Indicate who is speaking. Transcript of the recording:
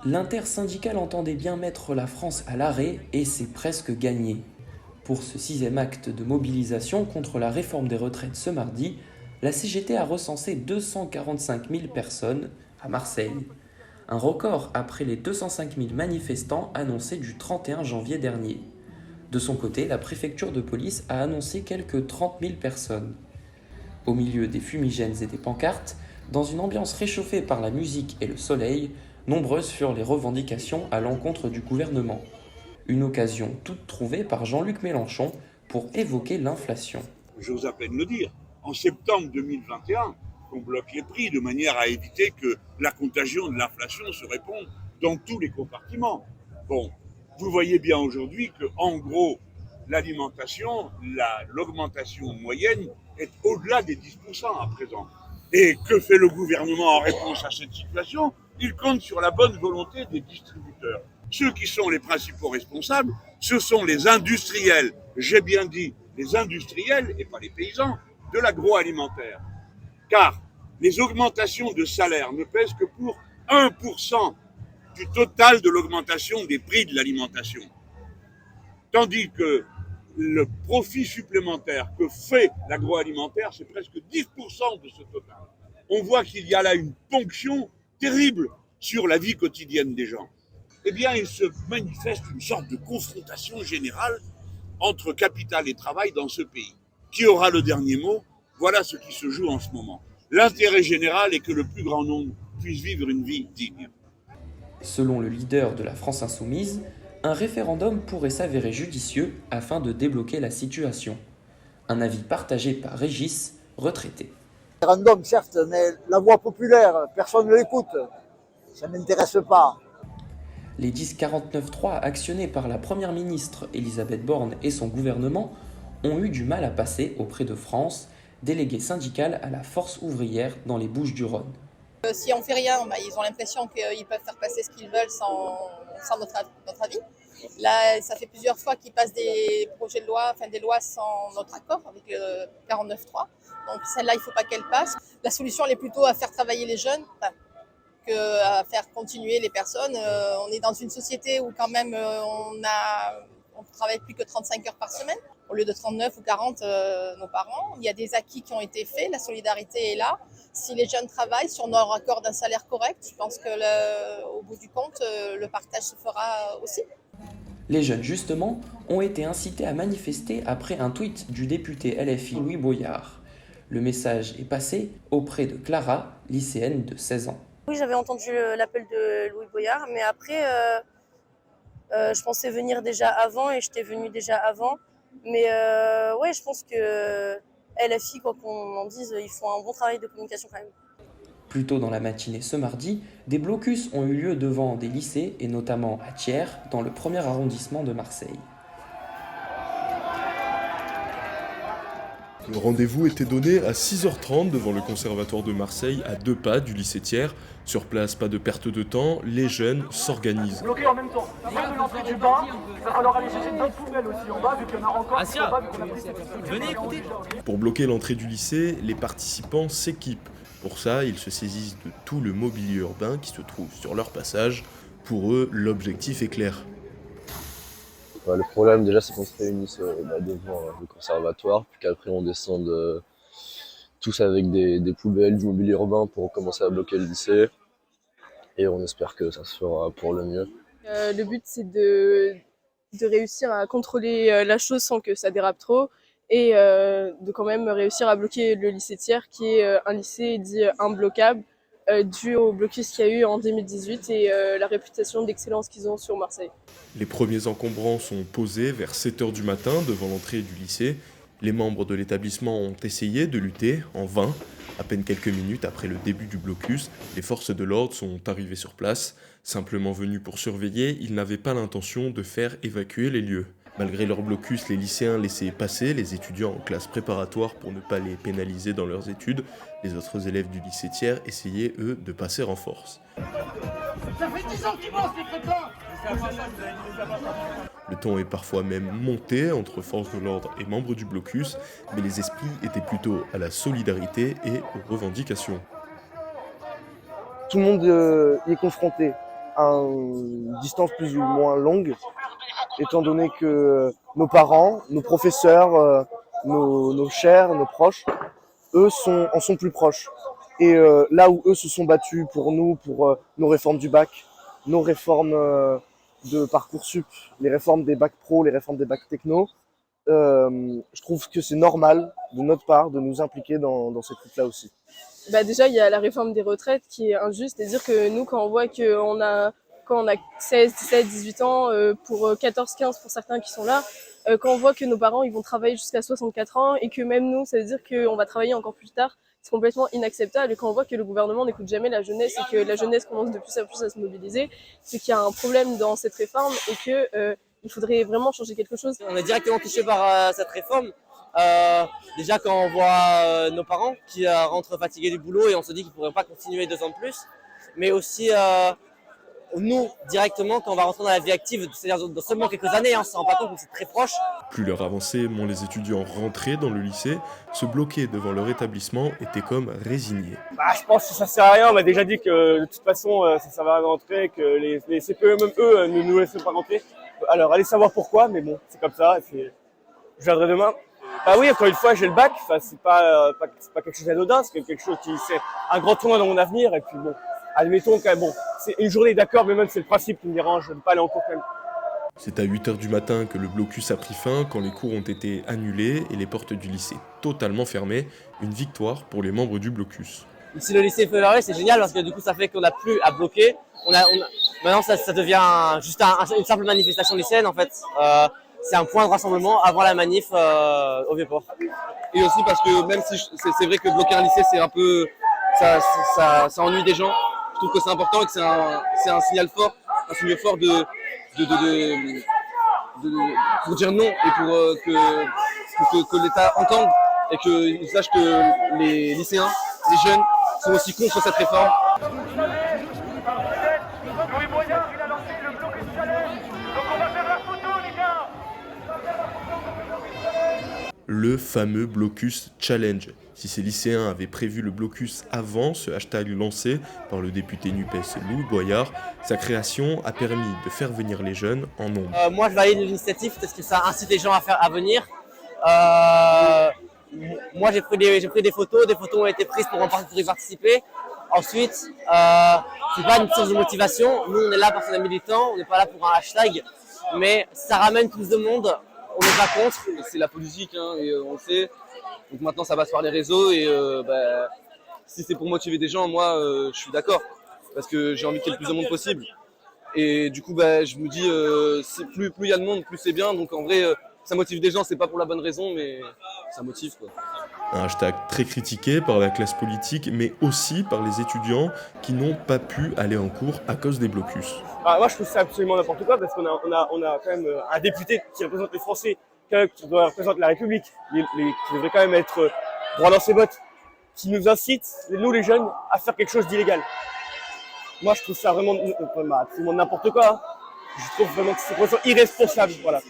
Speaker 1: L'intersyndicale entendait bien mettre la France à l'arrêt et c'est presque gagné. Pour ce sixième acte de mobilisation contre la réforme des retraites ce mardi, la CGT a recensé 245 000 personnes à Marseille. Un record après les 205 000 manifestants annoncés du 31 janvier dernier. De son côté, la préfecture de police a annoncé quelques 30 000 personnes. Au milieu des fumigènes et des pancartes, dans une ambiance réchauffée par la musique et le soleil, nombreuses furent les revendications à l'encontre du gouvernement. Une occasion toute trouvée par Jean-Luc Mélenchon pour évoquer l'inflation.
Speaker 2: J'ose à peine le dire, en septembre 2021, on bloque les prix de manière à éviter que la contagion de l'inflation se réponde dans tous les compartiments. Bon, vous voyez bien aujourd'hui que, en gros, l'alimentation, l'augmentation moyenne est au-delà des 10% à présent. Et que fait le gouvernement en réponse à cette situation? Il compte sur la bonne volonté des distributeurs. Ceux qui sont les principaux responsables, ce sont les industriels. J'ai bien dit les industriels et pas les paysans de l'agroalimentaire. Car les augmentations de salaire ne pèsent que pour 1% du total de l'augmentation des prix de l'alimentation. Tandis que le profit supplémentaire que fait l'agroalimentaire, c'est presque 10% de ce total. On voit qu'il y a là une ponction terrible sur la vie quotidienne des gens. Eh bien, il se manifeste une sorte de confrontation générale entre capital et travail dans ce pays. Qui aura le dernier mot? Voilà ce qui se joue en ce moment. L'intérêt général est que le plus grand nombre puisse vivre une vie digne.
Speaker 1: Selon le leader de la France insoumise, un référendum pourrait s'avérer judicieux afin de débloquer la situation. Un avis partagé par Régis, retraité.
Speaker 3: Le référendum, certes, mais la voix populaire, personne ne l'écoute. Ça ne m'intéresse pas.
Speaker 1: Les 10-49-3 actionnés par la première ministre Elisabeth Borne et son gouvernement ont eu du mal à passer auprès de France, déléguée syndicale à la force ouvrière dans les Bouches-du-Rhône.
Speaker 4: Si on fait rien, ils ont l'impression qu'ils peuvent faire passer ce qu'ils veulent sans notre avis. Là, ça fait plusieurs fois qu'ils passent des projets de loi, des lois sans notre accord avec le 49.3. Donc celle-là, il ne faut pas qu'elle passe. La solution, elle est plutôt à faire travailler les jeunes qu'à faire continuer les personnes. On est dans une société où quand même on travaille plus que 35 heures par semaine, au lieu de 39 ou 40 nos parents. Il y a des acquis qui ont été faits, la solidarité est là. Si les jeunes travaillent, si on leur accorde un salaire correct, je pense qu'au bout du compte, le partage se fera aussi.
Speaker 1: Les jeunes, justement, ont été incités à manifester après un tweet du député LFI Louis Boyard. Le message est passé auprès de Clara, lycéenne de 16 ans.
Speaker 5: Oui, j'avais entendu l'appel de Louis Boyard, mais après, je pensais venir déjà avant et j'étais venue déjà avant. Mais ouais, je pense que LFI, quoi qu'on en dise, ils font un bon travail de communication quand même.
Speaker 1: Plus tôt dans la matinée ce mardi, des blocus ont eu lieu devant des lycées et notamment à Thiers, dans le 1er arrondissement de Marseille.
Speaker 6: Le rendez-vous était donné à 6h30 devant le Conservatoire de Marseille, à 2 pas du lycée Thiers. Sur place, pas de perte de temps, les jeunes s'organisent.
Speaker 7: Bloqués en même temps. La fin de l'entrée du bain, il va falloir aller chercher d'autres poubelles aussi en bas, vu qu'il y en a encore en bas, vu qu'on a pris.
Speaker 8: Venez écouter.
Speaker 6: Pour bloquer l'entrée du lycée, les participants s'équipent. Pour ça, ils se saisissent de tout le mobilier urbain qui se trouve sur leur passage. Pour eux, l'objectif est clair.
Speaker 9: Le problème déjà c'est qu'on se réunisse devant le conservatoire, puis qu'après on descende tous avec des poubelles, du mobilier urbain pour commencer à bloquer le lycée. Et on espère que ça se fera pour le mieux.
Speaker 10: Le but c'est de réussir à contrôler la chose sans que ça dérape trop et de quand même réussir à bloquer le lycée Thiers qui est un lycée dit imbloquable dû au blocus qu'il y a eu en 2018 et la réputation d'excellence qu'ils ont sur Marseille.
Speaker 6: Les premiers encombrants sont posés vers 7h du matin devant l'entrée du lycée. Les membres de l'établissement ont essayé de lutter, en vain. À peine quelques minutes après le début du blocus, les forces de l'ordre sont arrivées sur place. Simplement venus pour surveiller, ils n'avaient pas l'intention de faire évacuer les lieux. Malgré leur blocus, les lycéens laissaient passer les étudiants en classe préparatoire pour ne pas les pénaliser dans leurs études. Les autres élèves du lycée Thiers essayaient, eux, de passer en force.
Speaker 7: Ça fait 10 ans qu'ils bossent, les crétins!
Speaker 6: Le ton est parfois même monté entre forces de l'ordre et membres du blocus, mais les esprits étaient plutôt à la solidarité et aux revendications.
Speaker 3: Tout le monde y est confronté.
Speaker 8: une distance plus ou moins longue, étant donné que nos parents, nos professeurs, nos chers, nos proches, eux en sont plus proches. Et là où eux se sont battus pour nous, pour nos réformes du bac, nos réformes de Parcoursup, les réformes des bacs pro, les réformes des bacs techno, je trouve que c'est normal de notre part de nous impliquer dans cette lutte-là aussi.
Speaker 10: Bah déjà, il y a la réforme des retraites qui est injuste, c'est-à-dire que nous, quand on voit quand on a 16, 17, 18 ans, pour 14, 15 pour certains qui sont là, quand on voit que nos parents ils vont travailler jusqu'à 64 ans et que même nous, ça veut dire qu'on va travailler encore plus tard, c'est complètement inacceptable. Et quand on voit que le gouvernement n'écoute jamais la jeunesse et que la jeunesse commence de plus en plus à se mobiliser, c'est qu'il y a un problème dans cette réforme et que il faudrait vraiment changer quelque chose.
Speaker 11: On est directement touché par cette réforme. Déjà quand on voit nos parents qui rentrent fatigués du boulot et on se dit qu'ils ne pourraient pas continuer 2 ans de plus, mais aussi nous directement quand on va rentrer dans la vie active, c'est-à-dire dans seulement quelques années, on ne se rend pas compte que c'est très proche.
Speaker 6: Plus l'heure avançait, moins les étudiants rentraient dans le lycée, se bloquer devant leur établissement était comme résigné.
Speaker 7: Je pense que ça sert à rien, on m'a déjà dit que de toute façon ça ne servait à rien d'entrer, que les CPE même eux ne nous laissent pas rentrer. Alors allez savoir pourquoi, mais bon, c'est comme ça, je viendrai demain. Bah oui, encore une fois, j'ai le bac, c'est pas quelque chose d'anodin, c'est quelque chose c'est un grand tournant dans mon avenir, et puis bon, admettons que bon, c'est une journée d'accord, mais même c'est le principe qui me dérange, je ne veux pas aller en cours quand même.
Speaker 6: C'est à 8h du matin que le blocus a pris fin, quand les cours ont été annulés et les portes du lycée totalement fermées. Une victoire pour les membres du blocus.
Speaker 11: Si le lycée peut l'arrêter, c'est génial parce que du coup ça fait qu'on n'a plus à bloquer. Maintenant ça devient juste une simple manifestation lycéenne en fait. C'est un point de rassemblement avant la manif au Vieux-Port.
Speaker 12: Et aussi parce que même si c'est vrai que bloquer un lycée c'est un peu ça ennuie des gens, je trouve que c'est important et que c'est un signal fort, pour dire non et pour que l'État entende et qu'il sache que les lycéens, les jeunes sont aussi contre cette réforme.
Speaker 7: Louis Boyard, il a lancé le blocus challenge, donc on va faire la photo les gars.
Speaker 6: Le fameux blocus challenge. Si ces lycéens avaient prévu le blocus avant ce hashtag lancé par le député NUPES Louis Boyard, sa création a permis de faire venir les jeunes en nombre.
Speaker 11: Moi je valide l'initiative parce que ça incite les gens à venir. Moi j'ai pris des photos ont été prises pour y participer. Ensuite, c'est pas une source de motivation. Nous on est là parce qu'on est militants, on n'est pas là pour un hashtag, mais ça ramène plus de monde, on n'est pas contre.
Speaker 12: C'est la politique hein, et on le sait. Donc maintenant ça passe par les réseaux et si c'est pour motiver des gens, moi je suis d'accord parce que j'ai envie qu'il y ait le plus de monde possible. Et du coup je me dis plus il y a de monde, plus c'est bien. Donc en vrai ça motive des gens, c'est pas pour la bonne raison mais ça motive quoi.
Speaker 6: Un hashtag très critiqué par la classe politique mais aussi par les étudiants qui n'ont pas pu aller en cours à cause des blocus.
Speaker 7: Moi je trouve ça absolument n'importe quoi parce qu'on a quand même un député qui représente les Français, qui représente la République, qui devrait quand même être droit dans ses bottes, qui nous incite, nous les jeunes, à faire quelque chose d'illégal. Moi je trouve ça vraiment absolument n'importe quoi. Je trouve vraiment que c'est irresponsable. Voilà.